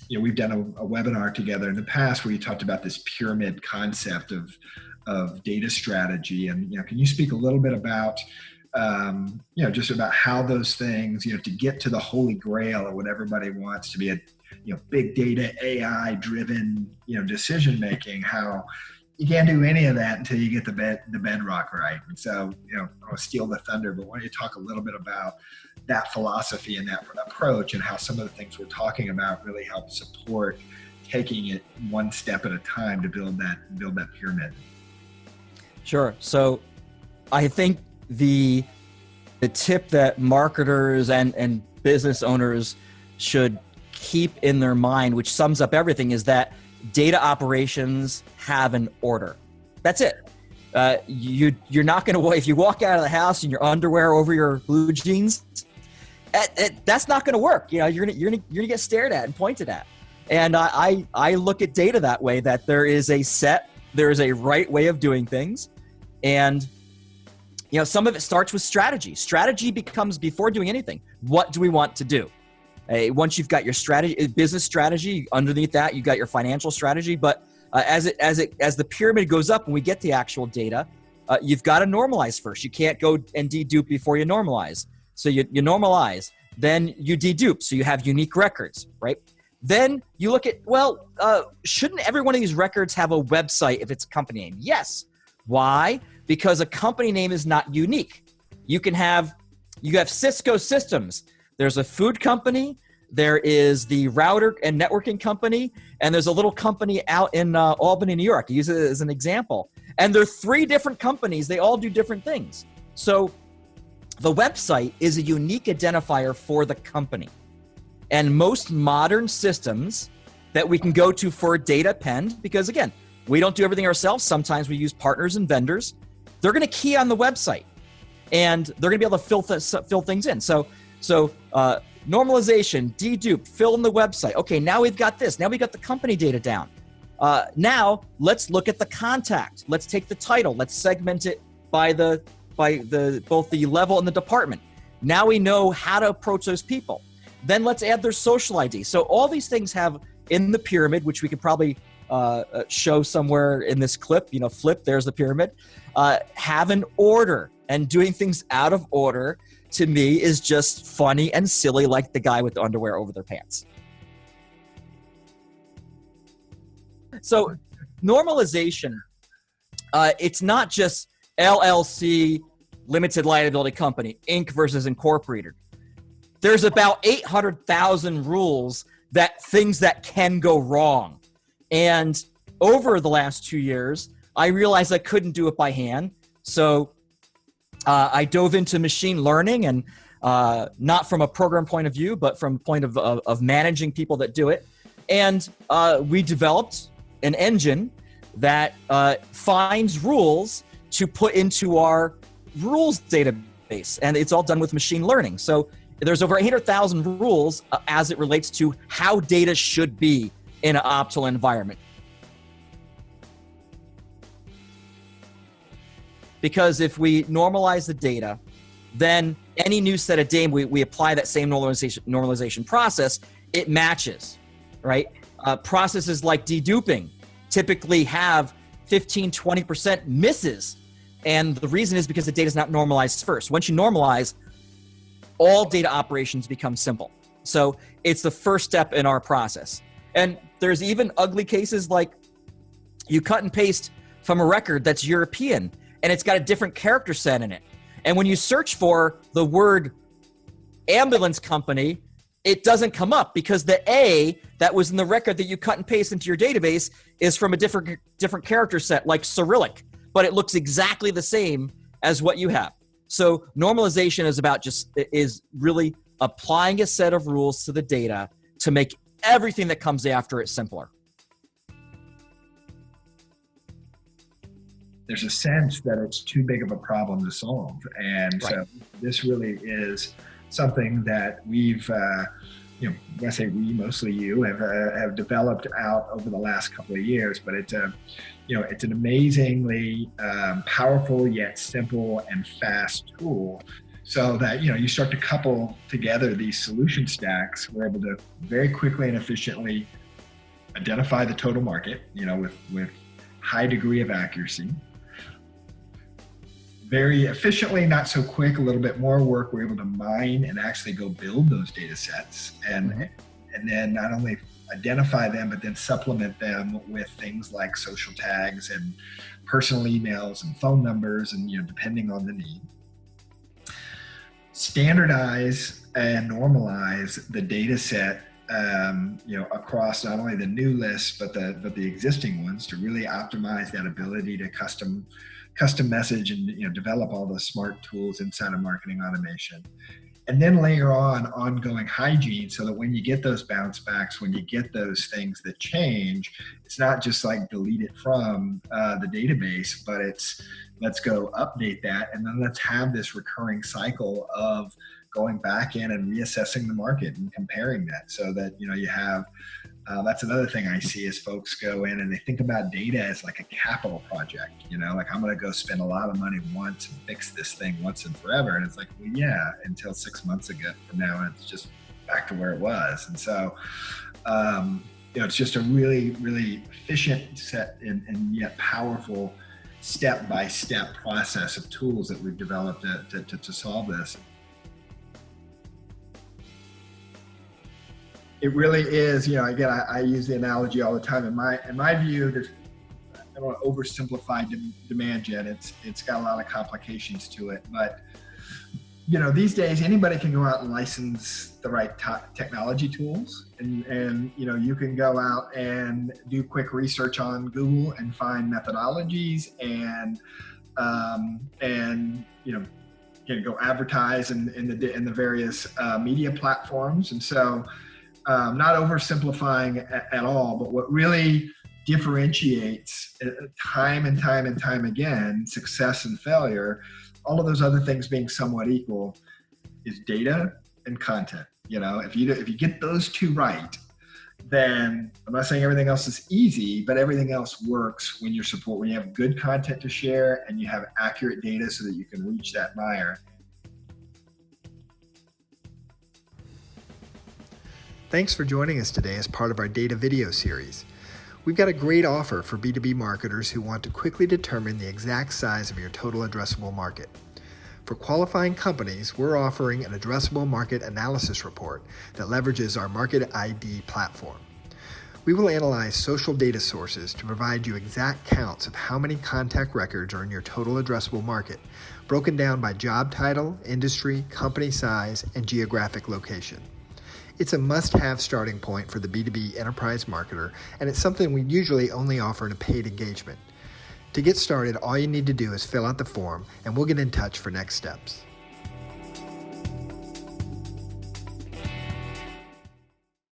we've done a webinar together in the past where you talked about this pyramid concept of data strategy. And, can you speak a little bit about, just about how those things, to get to the holy grail of what everybody wants to be a, big data, AI driven, decision making, how you can't do any of that until you get the bedrock right. And so, I want to steal the thunder, but why don't you talk a little bit about that philosophy and that approach and how some of the things we're talking about really help support taking it one step at a time to build that pyramid. Sure. So I think the tip that marketers and business owners should keep in their mind, which sums up everything, is that data operations have an order. That's it. You're not going to, if you walk out of the house in your underwear over your blue jeans, that's not going to work. You're going to get stared at and pointed at. And I look at data that way, that there is a right way of doing things. And, some of it starts with strategy. Strategy becomes, before doing anything, what do we want to do? Once you've got your strategy, business strategy, underneath that, you got your financial strategy. But as the pyramid goes up and we get the actual data, you've got to normalize first. You can't go and dedupe before you normalize. So you normalize, then you dedupe. So you have unique records, right? Then you look at, shouldn't every one of these records have a website if it's a company name? Yes. Why? Because a company name is not unique. You have Cisco Systems. There's a food company, there is the router and networking company, and there's a little company out in Albany, New York. I use it as an example. And they're 3 different companies. They all do different things. So the website is a unique identifier for the company. And most modern systems that we can go to for data append, because again, we don't do everything ourselves. Sometimes we use partners and vendors. They're going to key on the website, and they're going to be able to fill things in. So normalization, dedupe, fill in the website. Okay, now we've got this. Now we got the company data down. Now let's look at the contact. Let's take the title. Let's segment it by both the level and the department. Now we know how to approach those people. Then let's add their social ID. So all these things have in the pyramid, which we could probably show somewhere in this clip, flip, there's the pyramid, have an order. And doing things out of order, to me, is just funny and silly, like the guy with the underwear over their pants. So normalization, it's not just LLC, limited liability company, Inc. versus incorporated. There's about 800,000 rules, things that can go wrong. And over the last 2 years, I realized I couldn't do it by hand. So I dove into machine learning, and not from a program point of view, but from a point of managing people that do it. And we developed an engine that finds rules to put into our rules database. And it's all done with machine learning. So there's over 800,000 rules as it relates to how data should be in an optimal environment. Because if we normalize the data, then any new set of data, we apply that same normalization process, it matches, right? Processes like deduping typically have 15, 20% misses. And the reason is because the data is not normalized first. Once you normalize, all data operations become simple. So it's the first step in our process. And there's even ugly cases like you cut and paste from a record that's European, and it's got a different character set in it. And when you search for the word ambulance company, it doesn't come up because the A that was in the record that you cut and paste into your database is from a different character set, like Cyrillic, but it looks exactly the same as what you have. So normalization is really applying a set of rules to the data to make everything that comes after it simpler. There's a sense that it's too big of a problem to solve. And right. So this really is something that we've, when I say we, mostly you, have developed out over the last couple of years. But it's it's an amazingly powerful yet simple and fast tool so that, you start to couple together these solution stacks. We're able to very quickly and efficiently identify the total market, with high degree of accuracy. Very efficiently, not so quick, a little bit more work. We're able to mine and actually go build those data sets, and then not only identify them, but then supplement them with things like social tags and personal emails and phone numbers, and depending on the need. Standardize and normalize the data set, across not only the new lists but the existing ones, to really optimize that ability to custom message and develop all the smart tools inside of marketing automation. And then layer on ongoing hygiene, so that when you get those bounce backs, when you get those things that change, it's not just like delete it from the database, but it's let's go update that, and then let's have this recurring cycle of going back in and reassessing the market and comparing that, so that you have that's another thing I see is folks go in and they think about data as like a capital project, like I'm going to go spend a lot of money once and fix this thing once and forever. And it's like, well, yeah, until 6 months ago from now, it's just back to where it was. And so, it's just a really, really efficient set and yet powerful step-by-step process of tools that we've developed to solve this. It really is, again, I use the analogy all the time. In my view, I don't want to oversimplify demand gen. It's got a lot of complications to it, but these days anybody can go out and license the right technology tools, and you can go out and do quick research on Google and find methodologies, and can go advertise in the various media platforms. And so, not oversimplifying at all, but what really differentiates time and time again, success and failure, all of those other things being somewhat equal, is data and content. If you get those two right, then I'm not saying everything else is easy, but everything else works when you have good content to share and you have accurate data so that you can reach that buyer. Thanks for joining us today as part of our data video series. We've got a great offer for B2B marketers who want to quickly determine the exact size of your total addressable market. For qualifying companies, we're offering an addressable market analysis report that leverages our Market ID platform. We will analyze social data sources to provide you exact counts of how many contact records are in your total addressable market, broken down by job title, industry, company size, and geographic location. It's a must-have starting point for the B2B enterprise marketer, and it's something we usually only offer in a paid engagement. To get started, all you need to do is fill out the form, and we'll get in touch for next steps.